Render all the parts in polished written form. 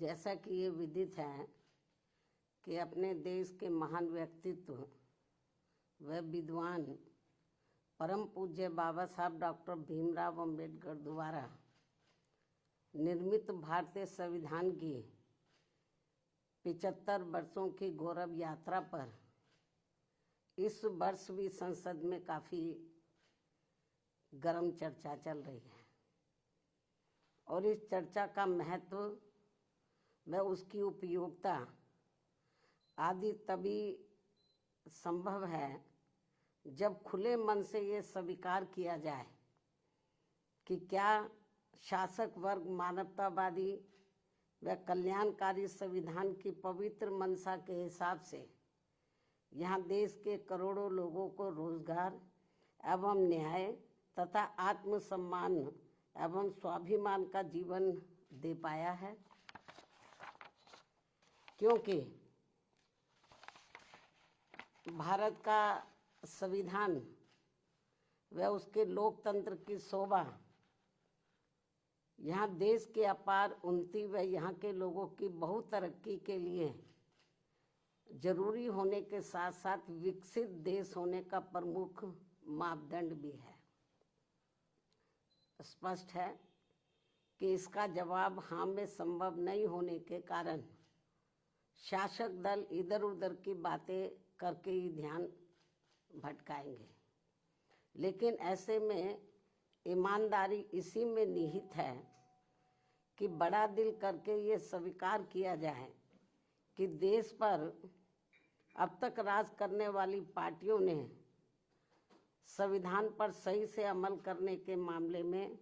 जैसा कि ये विदित है कि अपने देश के महान व्यक्तित्व व विद्वान परम पूज्य बाबा साहब डॉक्टर भीमराव अंबेडकर द्वारा निर्मित भारतीय संविधान की 75 वर्षों की गौरव यात्रा पर इस वर्ष भी संसद में काफ़ी गर्म चर्चा चल रही है और इस चर्चा का महत्व व उसकी उपयोगिता आदि तभी संभव है जब खुले मन से ये स्वीकार किया जाए कि क्या शासक वर्ग मानवतावादी व कल्याणकारी संविधान की पवित्र मंशा के हिसाब से यहाँ देश के करोड़ों लोगों को रोजगार एवं न्याय तथा आत्मसम्मान एवं स्वाभिमान का जीवन दे पाया है। क्योंकि भारत का संविधान व उसके लोकतंत्र की शोभा यहाँ देश के अपार उन्नति व यहाँ के लोगों की बहुत तरक्की के लिए जरूरी होने के साथ साथ विकसित देश होने का प्रमुख मापदंड भी है। स्पष्ट है कि इसका जवाब हाँ में संभव नहीं होने के कारण शासक दल इधर उधर की बातें करके ही ध्यान भटकाएंगे, लेकिन ऐसे में ईमानदारी इसी में निहित है कि बड़ा दिल करके ये स्वीकार किया जाए कि देश पर अब तक राज करने वाली पार्टियों ने संविधान पर सही से अमल करने के मामले में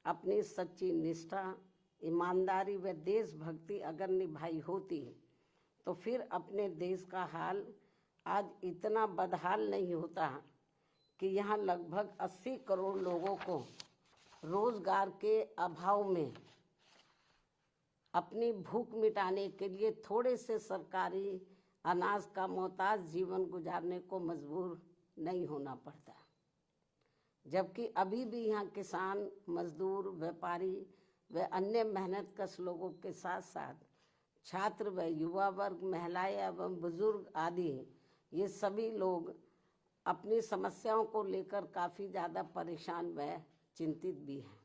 अपनी सच्ची निष्ठा, ईमानदारी व देशभक्ति अगर निभाई होती तो फिर अपने देश का हाल आज इतना बदहाल नहीं होता कि यहाँ लगभग 80 करोड़ लोगों को रोजगार के अभाव में अपनी भूख मिटाने के लिए थोड़े से सरकारी अनाज का मोहताज जीवन गुजारने को मजबूर नहीं होना पड़ता। जबकि अभी भी यहाँ किसान, मजदूर, व्यापारी व अन्य मेहनतकश लोगों के साथ साथ छात्र व युवा वर्ग, महिलाएं एवं बुजुर्ग आदि ये सभी लोग अपनी समस्याओं को लेकर काफ़ी ज़्यादा परेशान व चिंतित भी हैं।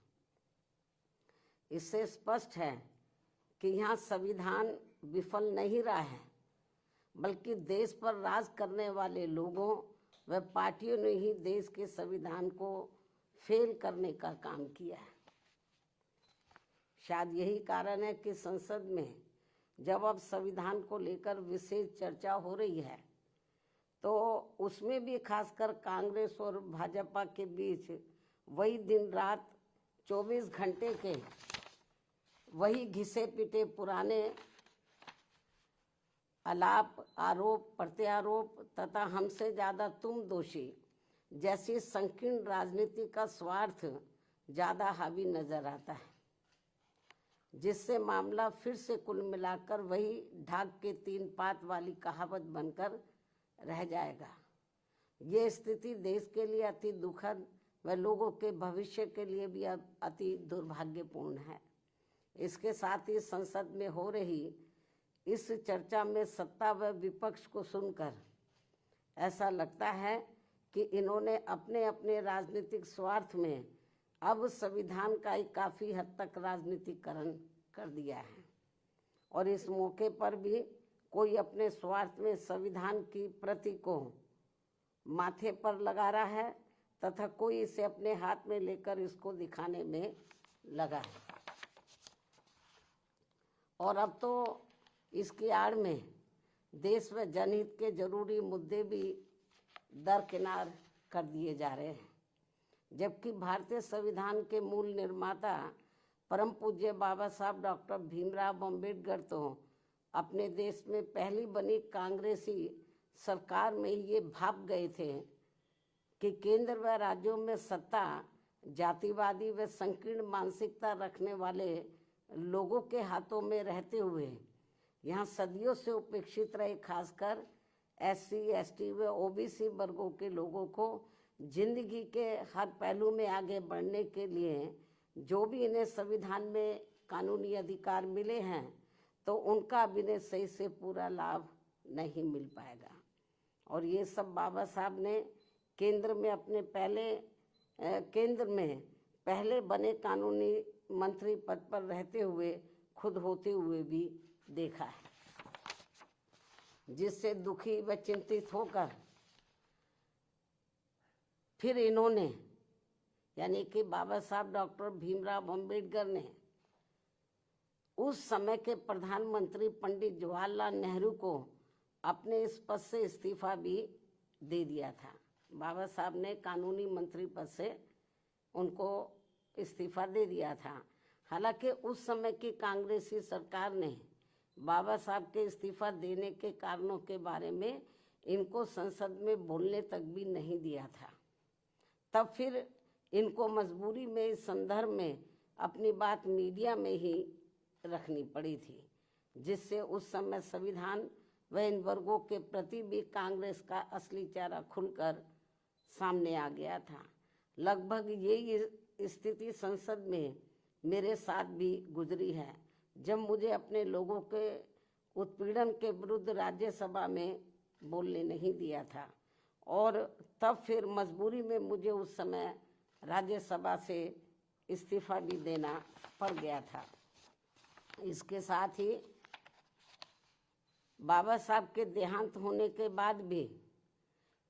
इससे स्पष्ट है कि यहाँ संविधान विफल नहीं रहा है, बल्कि देश पर राज करने वाले लोगों व पार्टियों ने ही देश के संविधान को फेल करने का काम किया है। शायद यही कारण है कि संसद में जब अब संविधान को लेकर विशेष चर्चा हो रही है तो उसमें भी खासकर कांग्रेस और भाजपा के बीच वही दिन रात 24 घंटे के वही घिसे पिटे पुराने आलाप, आरोप प्रत्यारोप तथा हमसे ज़्यादा तुम दोषी जैसी संकीर्ण राजनीति का स्वार्थ ज़्यादा हावी नजर आता है, जिससे मामला फिर से कुल मिलाकर वही ढाक के 3 पात वाली कहावत बनकर रह जाएगा। ये स्थिति देश के लिए अति दुखद व लोगों के भविष्य के लिए भी अति दुर्भाग्यपूर्ण है। इसके साथ ही संसद में हो रही इस चर्चा में सत्ता व विपक्ष को सुनकर ऐसा लगता है कि इन्होंने अपने अपने राजनीतिक स्वार्थ में अब संविधान का ही काफ़ी हद तक राजनीतिकरण कर दिया है और इस मौके पर भी कोई अपने स्वार्थ में संविधान की प्रति को माथे पर लगा रहा है तथा कोई इसे अपने हाथ में लेकर इसको दिखाने में लगा है। और अब तो इसकी आड़ में देश व जनहित के जरूरी मुद्दे भी दरकिनार कर दिए जा रहे हैं, जबकि भारतीय संविधान के मूल निर्माता परम पूज्य बाबा साहब डॉक्टर भीमराव अंबेडकर तो अपने देश में पहली बनी कांग्रेसी सरकार में ये भाप गए थे कि केंद्र व राज्यों में सत्ता जातिवादी व संकीर्ण मानसिकता रखने वाले लोगों के हाथों में रहते हुए यहाँ सदियों से उपेक्षित रहे खासकर SC, ST व OBC वर्गों के लोगों को जिंदगी के हर पहलू में आगे बढ़ने के लिए जो भी इन्हें संविधान में कानूनी अधिकार मिले हैं तो उनका अभिनय सही से पूरा लाभ नहीं मिल पाएगा। और ये सब बाबा साहब ने केंद्र में पहले बने कानूनी मंत्री पद पर रहते हुए खुद होते हुए भी देखा है, जिससे दुखी व चिंतित होकर फिर इन्होंने यानी कि बाबा साहब डॉक्टर भीमराव अम्बेडकर ने उस समय के प्रधानमंत्री पंडित जवाहरलाल नेहरू को अपने इस पद से इस्तीफा भी दे दिया था। बाबा साहब ने कानूनी मंत्री पद से उनको इस्तीफा दे दिया था। हालांकि उस समय की कांग्रेसी सरकार ने बाबा साहब के इस्तीफा देने के कारणों के बारे में इनको संसद में बोलने तक भी नहीं दिया था। तब फिर इनको मजबूरी में इस संदर्भ में अपनी बात मीडिया में ही रखनी पड़ी थी, जिससे उस समय संविधान व इन वर्गों के प्रति भी कांग्रेस का असली चेहरा खुलकर सामने आ गया था। लगभग यही स्थिति संसद में मेरे साथ भी गुजरी है, जब मुझे अपने लोगों के उत्पीड़न के विरुद्ध राज्यसभा में बोलने नहीं दिया था, और तब फिर मजबूरी में मुझे उस समय राज्यसभा से इस्तीफा भी देना पड़ गया था। इसके साथ ही बाबा साहब के देहांत होने के बाद भी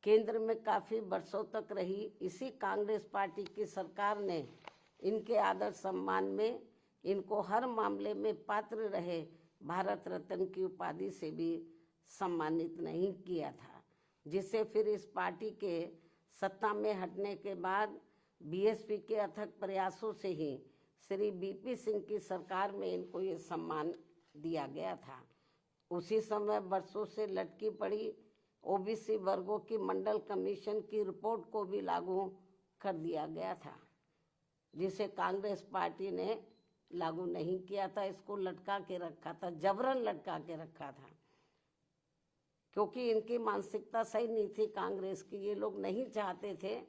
केंद्र में काफ़ी वर्षों तक रही इसी कांग्रेस पार्टी की सरकार ने इनके आदर सम्मान में इनको हर मामले में पात्र रहे भारत रत्न की उपाधि से भी सम्मानित नहीं किया था, जिससे फिर इस पार्टी के सत्ता में हटने के बाद बीएसपी के अथक प्रयासों से ही श्री बीपी सिंह की सरकार में इनको ये सम्मान दिया गया था। उसी समय वर्षों से लटकी पड़ी ओबीसी वर्गों की मंडल कमीशन की रिपोर्ट को भी लागू कर दिया गया था, जिसे कांग्रेस पार्टी ने लागू नहीं किया था। इसको लटका के रखा था, जबरन लटका के रखा था, क्योंकि इनकी मानसिकता सही नहीं थी कांग्रेस की। ये लोग नहीं चाहते थे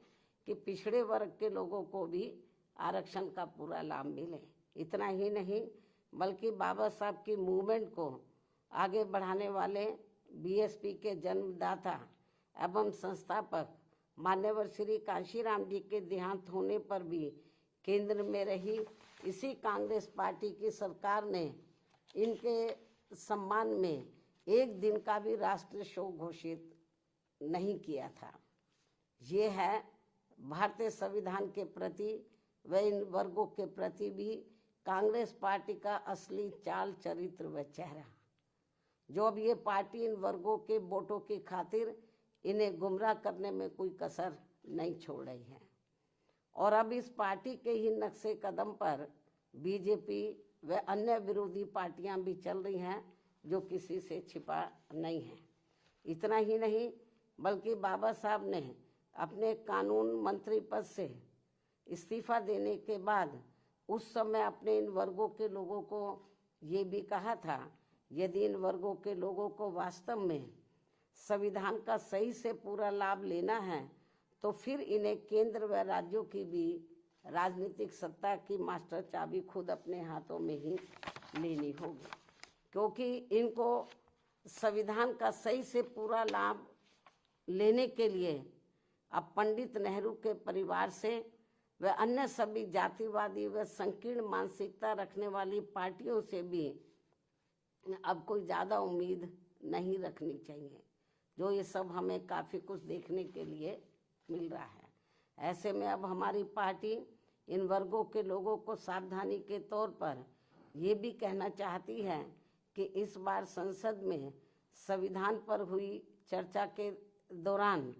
कि पिछड़े वर्ग के लोगों को भी आरक्षण का पूरा लाभ मिले। इतना ही नहीं बल्कि बाबा साहब की मूवमेंट को आगे बढ़ाने वाले बीएसपी के जन्मदाता एवं संस्थापक मान्यवर श्री कांशीराम जी के देहांत होने पर भी केंद्र में रही इसी कांग्रेस पार्टी की सरकार ने इनके सम्मान में एक दिन का भी राष्ट्रीय शोक घोषित नहीं किया था। ये है भारतीय संविधान के प्रति व इन वर्गों के प्रति भी कांग्रेस पार्टी का असली चाल चरित्र व चेहरा, जो अब ये पार्टी इन वर्गों के वोटों की खातिर इन्हें गुमराह करने में कोई कसर नहीं छोड़ रही है। और अब इस पार्टी के ही नक्शे कदम पर बीजेपी व अन्य विरोधी पार्टियां भी चल रही हैं, जो किसी से छिपा नहीं है। इतना ही नहीं बल्कि बाबा साहब ने अपने कानून मंत्री पद से इस्तीफा देने के बाद उस समय अपने इन वर्गों के लोगों को ये भी कहा था, यदि इन वर्गों के लोगों को वास्तव में संविधान का सही से पूरा लाभ लेना है तो फिर इन्हें केंद्र व राज्यों की भी राजनीतिक सत्ता की मास्टर चाबी खुद अपने हाथों में ही लेनी होगी, क्योंकि इनको संविधान का सही से पूरा लाभ लेने के लिए अब पंडित नेहरू के परिवार से व अन्य सभी जातिवादी व संकीर्ण मानसिकता रखने वाली पार्टियों से भी अब कोई ज़्यादा उम्मीद नहीं रखनी चाहिए, जो ये सब हमें काफ़ी कुछ देखने के लिए मिल रहा है। ऐसे में अब हमारी पार्टी इन वर्गों के लोगों को सावधानी के तौर पर ये भी कहना चाहती है कि इस बार संसद में संविधान पर हुई चर्चा के दौरान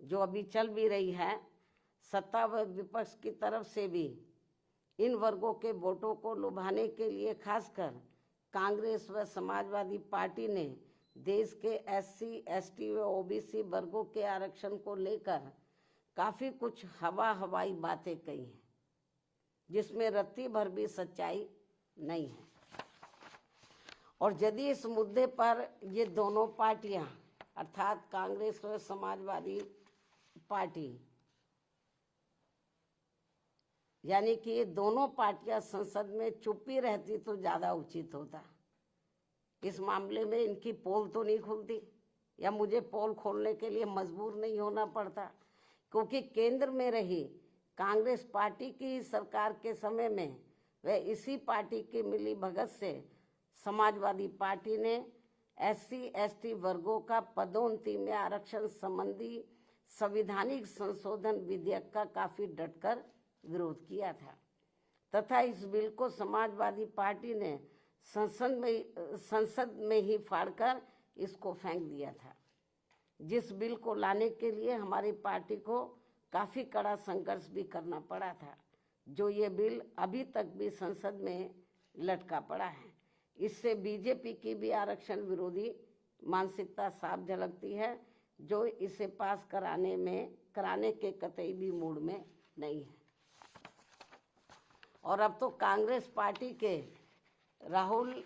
जो अभी चल भी रही है, सत्ता व विपक्ष की तरफ से भी इन वर्गों के वोटों को लुभाने के लिए खासकर कांग्रेस व समाजवादी पार्टी ने देश के एससी, एसटी व ओबीसी वर्गों के आरक्षण को लेकर काफ़ी कुछ हवाई बातें कही हैं, जिसमें रत्ती भर भी सच्चाई नहीं है। और यदि इस मुद्दे पर ये दोनों पार्टियां अर्थात कांग्रेस व समाजवादी पार्टी यानी कि ये दोनों पार्टियां संसद में चुप्पी रहती तो ज़्यादा उचित होता, इस मामले में इनकी पोल तो नहीं खुलती, या मुझे पोल खोलने के लिए मजबूर नहीं होना पड़ता, क्योंकि केंद्र में रही कांग्रेस पार्टी की सरकार के समय में वह इसी पार्टी की मिली भगत से समाजवादी पार्टी ने SC/ST वर्गों का पदोन्नति में आरक्षण संबंधी संवैधानिक संशोधन विधेयक का काफी डटकर विरोध किया था तथा इस बिल को समाजवादी पार्टी ने संसद में ही फाड़कर इसको फेंक दिया था, जिस बिल को लाने के लिए हमारी पार्टी को काफी कड़ा संघर्ष भी करना पड़ा था, जो ये बिल अभी तक भी संसद में लटका पड़ा है। इससे बीजेपी की भी आरक्षण विरोधी मानसिकता साफ झलकती है, जो इसे पास कराने के कतई भी मूड में नहीं है। और अब तो कांग्रेस पार्टी के राहुल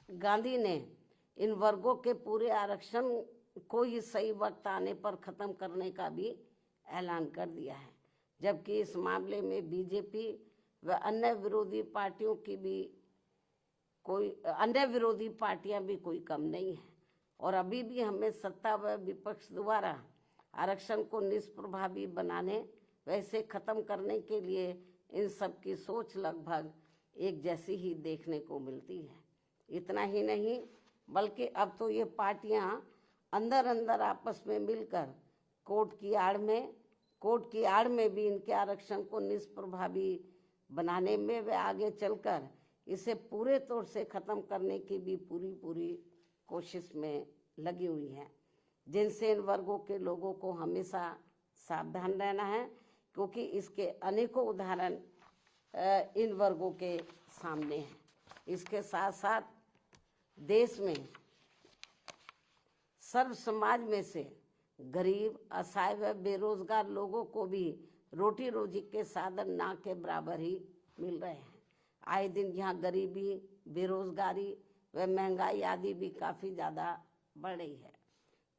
गांधी ने इन वर्गों के पूरे आरक्षण को ही सही वक्त आने पर खत्म करने का भी ऐलान कर दिया है, जबकि इस मामले में बीजेपी व अन्य विरोधी पार्टियां भी कोई कम नहीं है। और अभी भी हमें सत्ता व विपक्ष द्वारा आरक्षण को निष्प्रभावी बनाने व इसे खत्म करने के लिए इन सब की सोच लगभग एक जैसी ही देखने को मिलती है। इतना ही नहीं, बल्कि अब तो ये पार्टियां अंदर अंदर आपस में मिलकर कोर्ट की आड़ में भी इनके आरक्षण को निष्प्रभावी बनाने में वे आगे चलकर इसे पूरे तौर से खत्म करने की भी पूरी कोशिश में लगी हुई हैं, जिनसे इन वर्गों के लोगों को हमेशा सावधान रहना है, क्योंकि इसके अनेकों उदाहरण इन वर्गों के सामने हैं। इसके साथ साथ देश में सर्व समाज में से गरीब, असहाय व बेरोजगार लोगों को भी रोटी रोजी के साधन ना के बराबर ही मिल रहे हैं। आए दिन यहाँ गरीबी, बेरोजगारी व महंगाई आदि भी काफ़ी ज़्यादा बढ़ रही है।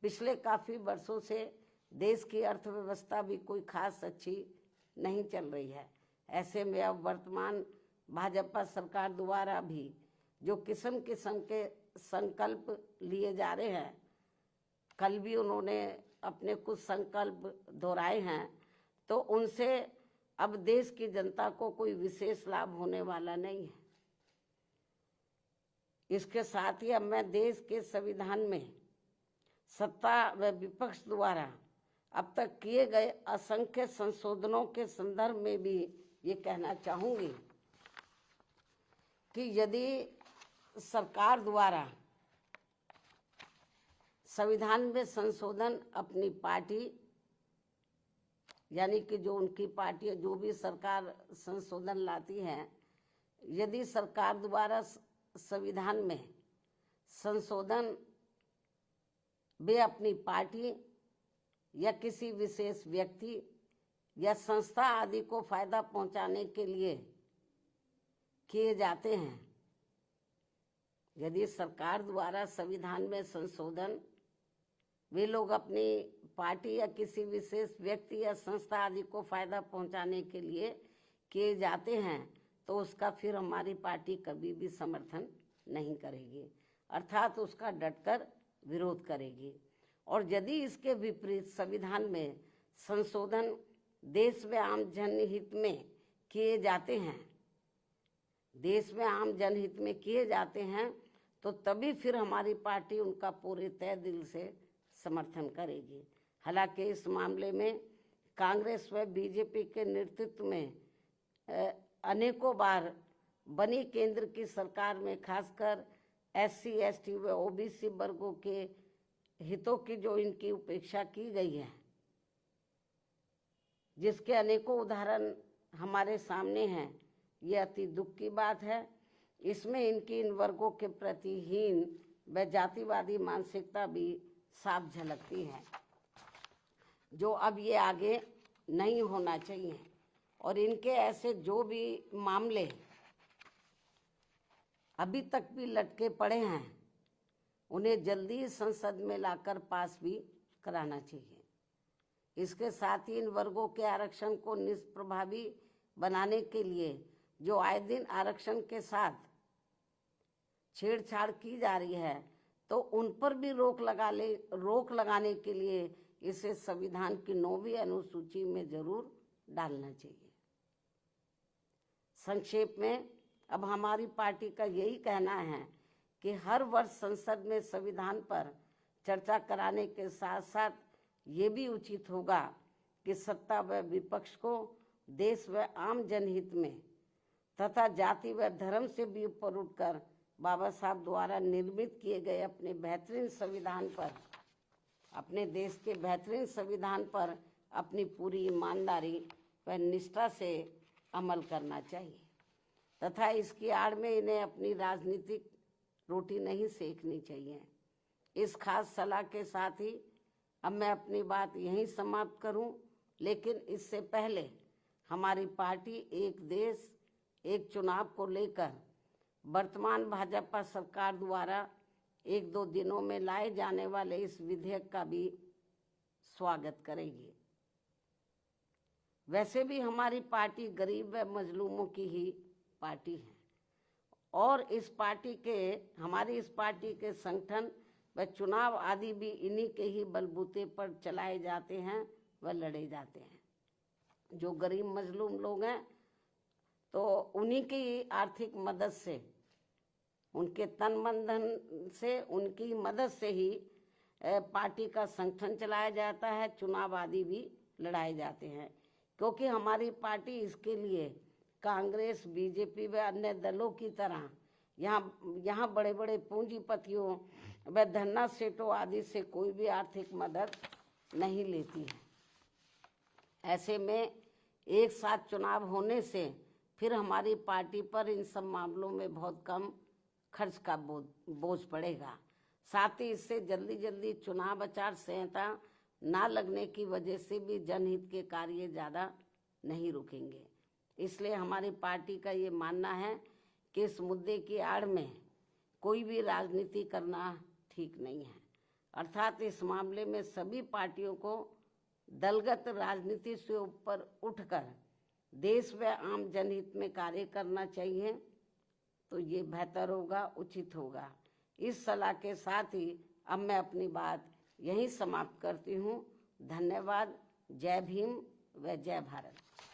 पिछले काफ़ी वर्षों से देश की अर्थव्यवस्था भी कोई खास अच्छी नहीं चल रही है। ऐसे में अब वर्तमान भाजपा सरकार द्वारा भी जो किस्म किस्म के संकल्प लिए जा रहे हैं, कल भी उन्होंने अपने कुछ संकल्प दोहराए हैं, तो उनसे अब देश की जनता को कोई विशेष लाभ होने वाला नहीं है। इसके साथ ही अब मैं देश के संविधान में सत्ता व विपक्ष द्वारा अब तक किए गए असंख्य संशोधनों के संदर्भ में भी ये कहना चाहूँगी कि यदि सरकार द्वारा संविधान में संशोधन अपनी पार्टी, यानी कि जो उनकी पार्टी जो भी सरकार संशोधन लाती है, यदि सरकार द्वारा संविधान में संशोधन वे अपनी पार्टी या किसी विशेष व्यक्ति या संस्था आदि को फायदा पहुंचाने के लिए किए जाते हैं, यदि सरकार द्वारा संविधान में संशोधन वे लोग अपनी पार्टी या किसी विशेष व्यक्ति या संस्था आदि को फायदा पहुंचाने के लिए किए जाते हैं, तो उसका फिर हमारी पार्टी कभी भी समर्थन नहीं करेगी, अर्थात उसका डटकर विरोध करेगी। और यदि इसके विपरीत संविधान में संशोधन देश में आम जनहित में किए जाते हैं, तो तभी फिर हमारी पार्टी उनका पूरे तय दिल से समर्थन करेगी। हालांकि इस मामले में कांग्रेस व बीजेपी के नेतृत्व में अनेकों बार बनी केंद्र की सरकार में खासकर SC/ST व OBC वर्गों के हितों की जो इनकी उपेक्षा की गई है, जिसके अनेकों उदाहरण हमारे सामने हैं, ये अति दुख की बात है। इसमें इनकी इन वर्गों के प्रति हीन व जातिवादी मानसिकता भी साफ झलकती है, जो अब ये आगे नहीं होना चाहिए। और इनके ऐसे जो भी मामले अभी तक भी लटके पड़े हैं, उन्हें जल्दी संसद में लाकर पास भी कराना चाहिए। इसके साथ ही इन वर्गों के आरक्षण को निष्प्रभावी बनाने के लिए जो आए दिन आरक्षण के साथ छेड़छाड़ की जा रही है तो उन पर भी रोक लगाने के लिए इसे संविधान की 9वीं अनुसूची में जरूर डालना चाहिए। संक्षेप में अब हमारी पार्टी का यही कहना है कि हर वर्ष संसद में संविधान पर चर्चा कराने के साथ साथ ये भी उचित होगा कि सत्ता व विपक्ष को देश व आम जनहित में तथा जाति व धर्म से भी ऊपर उठकर बाबा साहब द्वारा निर्मित किए गए अपने बेहतरीन संविधान पर, अपने देश के बेहतरीन संविधान पर अपनी पूरी ईमानदारी व निष्ठा से अमल करना चाहिए तथा इसकी आड़ में इन्हें अपनी राजनीतिक रोटी नहीं सेकनी चाहिए। इस खास सलाह के साथ ही अब मैं अपनी बात यहीं समाप्त करूं, लेकिन इससे पहले हमारी पार्टी एक देश एक चुनाव को लेकर वर्तमान भाजपा सरकार द्वारा 1-2 दिनों में लाए जाने वाले इस विधेयक का भी स्वागत करेगी। वैसे भी हमारी पार्टी गरीब व मजलूमों की ही पार्टी है और हमारी इस पार्टी के संगठन व चुनाव आदि भी इन्हीं के ही बलबूते पर चलाए जाते हैं व लड़े जाते हैं। जो गरीब मजलूम लोग हैं तो उन्हीं की आर्थिक मदद से, उनके तन मन धन से, उनकी मदद से ही पार्टी का संगठन चलाया जाता है, चुनाव आदि भी लड़ाए जाते हैं। क्योंकि हमारी पार्टी इसके लिए कांग्रेस, बीजेपी व अन्य दलों की तरह यहाँ बड़े बड़े पूंजीपतियों व धन्ना सेठों आदि से कोई भी आर्थिक मदद नहीं लेती है। ऐसे में एक साथ चुनाव होने से फिर हमारी पार्टी पर इन सब मामलों में बहुत कम खर्च का बोझ पड़ेगा। साथ ही इससे जल्दी चुनाव आचार संहिता ना लगने की वजह से भी जनहित के कार्य ज़्यादा नहीं रुकेंगे। इसलिए हमारी पार्टी का ये मानना है कि इस मुद्दे की आड़ में कोई भी राजनीति करना ठीक नहीं है, अर्थात इस मामले में सभी पार्टियों को दलगत राजनीति से ऊपर उठकर देश व आम जनहित में कार्य करना चाहिए, तो ये बेहतर होगा, उचित होगा। इस सलाह के साथ ही अब मैं अपनी बात यहीं समाप्त करती हूँ। धन्यवाद। जय भीम व जय भारत।